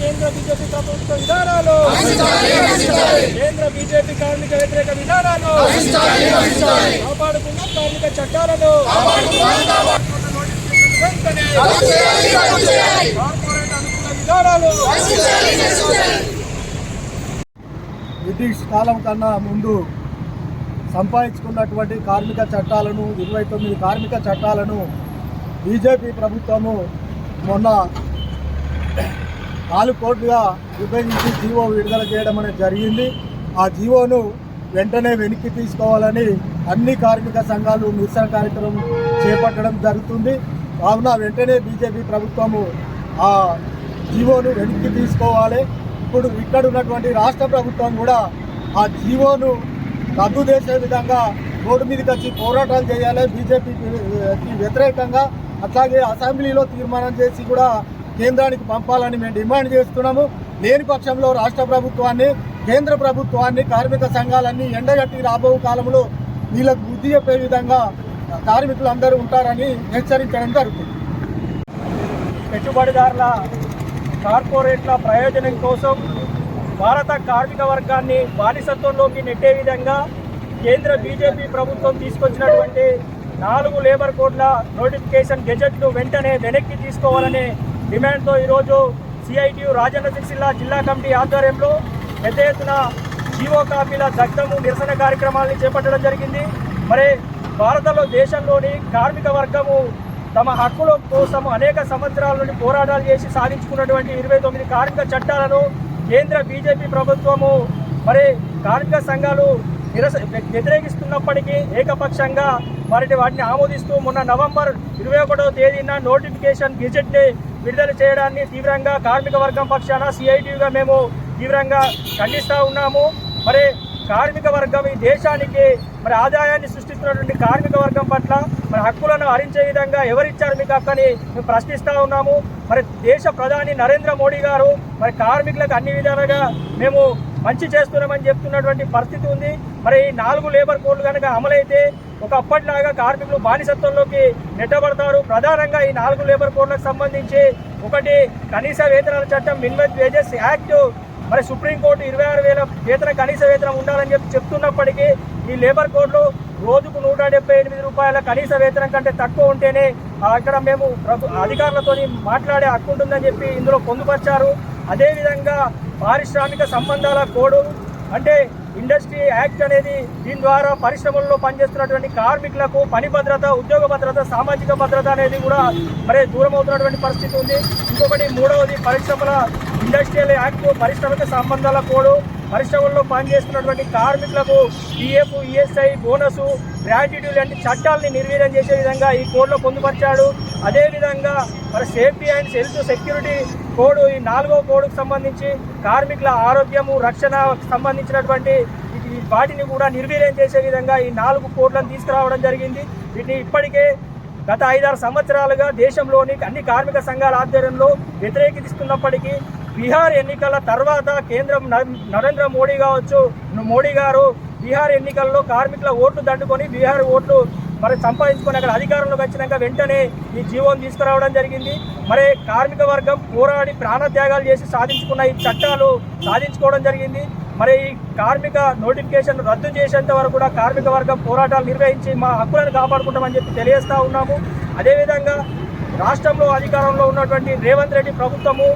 కేంద్ర బీజేపీ ప్రభుత్వ విధానాలు, కేంద్ర బీజేపీ కార్మిక వ్యతిరేక విధానాలు కాపాడుకున్న కార్మిక చట్టాలను వెంటనే కార్పొరేట్ అనుకూల విధానాలు. బ్రిటిష్ కాలం కన్నా ముందు సంపాదించుకున్నటువంటి కార్మిక చట్టాలను 29 కార్మిక చట్టాలను బీజేపీ ప్రభుత్వము మొన్న 4 కోట్లుగా విభజించి జీవో విడుదల చేయడం అనేది జరిగింది. ఆ జీవోను వెంటనే వెనక్కి తీసుకోవాలని అన్ని కార్మిక సంఘాలు నిరసన కార్యక్రమం చేపట్టడం జరుగుతుంది. కావున వెంటనే బీజేపీ ప్రభుత్వము ఆ జీవోను వెనక్కి తీసుకోవాలి. ఇప్పుడు ఇక్కడ ఉన్నటువంటి రాష్ట్ర ప్రభుత్వం కూడా ఆ జీవోను రద్దు చేసే విధంగా రోడ్డు మీదకి వచ్చి పోరాటాలు చేయాలి బీజేపీకి వ్యతిరేకంగా. అట్లాగే అసెంబ్లీలో తీర్మానం చేసి కూడా కేంద్రానికి పంపాలని మేము డిమాండ్ చేస్తున్నాము. లేని పక్షంలో రాష్ట్ర ప్రభుత్వాన్ని, కేంద్ర ప్రభుత్వాన్ని, కార్మిక సంఘాలన్నీ ఎండగట్టి రాబో కాలంలో వీళ్ళకు బుద్ధి చెప్పే విధంగా కార్మికులందరూ ఉంటారని హెచ్చరించడం జరుగుతుంది. పెట్టుబడిదారుల కార్పొరేట్ల ప్రయోజనం కోసం భారత కార్మిక వర్గాన్ని బానిసత్వంలోకి నెట్టే విధంగా కేంద్ర బీజేపీ ప్రభుత్వం తీసుకొచ్చినటువంటి 4 లేబర్ కోడ్ల నోటిఫికేషన్ గెజెట్ను వెంటనే వెనక్కి తీసుకోవాలనే డిమాండ్తో ఈరోజు సిఐటియు రాజన్న సిరిసిల్ల జిల్లా కమిటీ ఆధ్వర్యంలో పెద్ద ఎత్తున జీవో కాపీల దగ్ధము నిరసన కార్యక్రమాలను చేపట్టడం జరిగింది. మరి దేశంలోని కార్మిక వర్గము తమ హక్కుల కోసం అనేక సంవత్సరాల నుండి పోరాటాలు చేసి సాధించుకున్నటువంటి 29 కార్మిక చట్టాలను కేంద్ర బీజేపీ ప్రభుత్వము మరి కార్మిక సంఘాలు వ్యతిరేకిస్తున్నప్పటికీ ఏకపక్షంగా వాటిని ఆమోదిస్తూ మొన్న నవంబర్ 21వ తేదీన నోటిఫికేషన్ గెజెట్ని విడుదల చేయడాన్ని తీవ్రంగా కార్మిక వర్గం పక్షాన సిఐటియుగా మేము తీవ్రంగా ఖండిస్తూ ఉన్నాము. మరి కార్మిక వర్గం ఈ దేశానికి మరి ఆదాయాన్ని సృష్టిస్తున్నటువంటి కార్మిక వర్గం పట్ల మరి హక్కులను హరించే విధంగా ఎవరిచ్చారు మీకు హక్కని మేము ప్రశ్నిస్తూ ఉన్నాము. మరి దేశ ప్రధాని నరేంద్ర మోడీ గారు మరి కార్మికులకు అన్ని విధాలుగా మేము మంచి చేస్తున్నామని చెప్తున్నటువంటి పరిస్థితి ఉంది. మరి ఈ 4 లేబర్ కోడ్లు కనుక అమలైతే ఒకప్పటిలాగా కార్మికులు బానిసత్వంలోకి నెట్టబడతారు. ప్రధానంగా ఈ 4 లేబర్ కోడ్లకు సంబంధించి ఒకటి కనీస వేతనాల చట్టం, మినిమం వేజెస్ యాక్ట్, మరి సుప్రీంకోర్టు 26,000 వేతన కనీస వేతనం ఉండాలని చెప్తున్నప్పటికీ ఈ లేబర్ కోడ్లు రోజుకు 178 రూపాయల కనీస వేతనం కంటే తక్కువ ఉంటేనే అక్కడ మేము అధికారులతో మాట్లాడే హక్కు ఉంటుందని చెప్పి ఇందులో పొందుపరిచారు. అదేవిధంగా పారిశ్రామిక సంబంధాల కోడ్ అంటే ఇండస్ట్రీ యాక్ట్ అనేది దీని ద్వారా పరిశ్రమల్లో పనిచేస్తున్నటువంటి కార్మికులకు పని భద్రత, ఉద్యోగ భద్రత, సామాజిక భద్రత అనేది కూడా మరి దూరం అవుతున్నటువంటి పరిస్థితి ఉంది. ఇంకొకటి 3వది పరిశ్రమల ఇండస్ట్రియల్ యాక్ట్, పారిశ్రామిక సంబంధాల కోడ్, పరిశ్రమల్లో పనిచేస్తున్నటువంటి కార్మికులకు పిఎఫ్, ఈఎస్ఐ, బోనసు, గ్రాట్యుటీ లాంటి చట్టాలని నిర్వీర్యం చేసే విధంగా ఈ కోడ్లో పొందుపరిచాడు. అదేవిధంగా మరి safety and health security code, ఈ 4వ కోడ్కు సంబంధించి కార్మికుల ఆరోగ్యము, రక్షణ సంబంధించినటువంటి వాటిని కూడా నిర్వీర్యం చేసే విధంగా ఈ 4 కోడ్లను తీసుకురావడం జరిగింది. వీటిని ఇప్పటికే గత 5-6 సంవత్సరాలుగా దేశంలోని అన్ని కార్మిక సంఘాల ఆధ్వర్యంలో వ్యతిరేకిస్తున్నప్పటికీ బీహార్ ఎన్నికల తర్వాత కేంద్రం నరేంద్ర మోడీ గారు బీహార్ ఎన్నికల్లో కార్మికుల ఓట్లు దండుకొని బీహార్ ఓట్లు మరి సంపాదించుకొని అక్కడ అధికారంలోకి వచ్చినాక వెంటనే ఈ జీవోను తీసుకురావడం జరిగింది. మరి కార్మిక వర్గం పోరాడి ప్రాణత్యాగాలు చేసి సాధించుకున్న ఈ చట్టాలు సాధించుకోవడం జరిగింది. మరి ఈ కార్మిక నోటిఫికేషన్ రద్దు చేసేంత వరకు కూడా కార్మిక వర్గం పోరాటాలు నిర్వహించి మా హక్కులను కాపాడుకుంటామని చెప్పి తెలియజేస్తూ ఉన్నాము. అదేవిధంగా రాష్ట్రంలో అధికారంలో ఉన్నటువంటి రేవంత్ రెడ్డి ప్రభుత్వము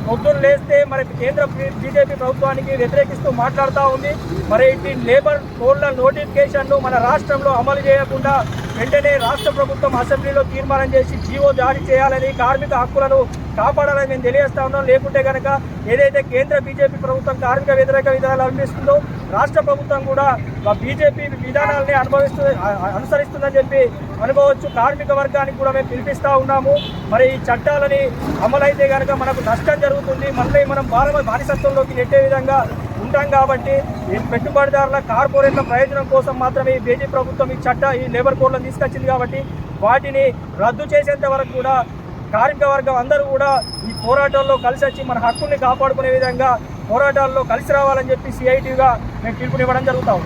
పొద్దున్న లేస్తే మరి కేంద్ర బీజేపీ ప్రభుత్వానికి వ్యతిరేకిస్తూ మాట్లాడుతూ ఉంది. మరి ఈ లేబర్ కోడ్ల నోటిఫికేషన్ను మన రాష్ట్రంలో అమలు చేయకుండా వెంటనే రాష్ట్ర ప్రభుత్వం అసెంబ్లీలో తీర్మానం చేసి జీవో జారీ చేయాలని, కార్మిక హక్కులను కాపాడాలని మేము తెలియజేస్తా ఉన్నాం. లేకుంటే కనుక ఏదైతే కేంద్ర బీజేపీ ప్రభుత్వం కార్మిక వ్యతిరేక విధానాలు అనుసరిస్తుందో రాష్ట్ర ప్రభుత్వం కూడా బీజేపీ విధానాలని అనుసరిస్తుందని చెప్పి అనుకోవచ్చు. కార్మిక వర్గానికి కూడా మేము పిలిపిస్తూ ఉన్నాము. మరి ఈ చట్టాలని అమలైతే కనుక మనకు నష్టం జరుగుతుంది, మళ్ళీ మనం బానిసత్వంలోకి నెట్టే విధంగా ఉంటాం. కాబట్టి ఈ పెట్టుబడిదారుల కార్పొరేట్ల ప్రయోజనం కోసం మాత్రమే ఈ బీజేపీ ప్రభుత్వం ఈ లేబర్ కోడ్లను తీసుకొచ్చింది. కాబట్టి వాటిని రద్దు చేసేంత వరకు కూడా కార్మిక వర్గం అందరూ కూడా ఈ పోరాటంలో కలిసి వచ్చి మన హక్కుల్ని కాపాడుకునే విధంగా పోరాటాల్లో కలిసి రావాలని చెప్పి సిఐటిగా మేము పిలుపునివ్వడం జరుగుతాం.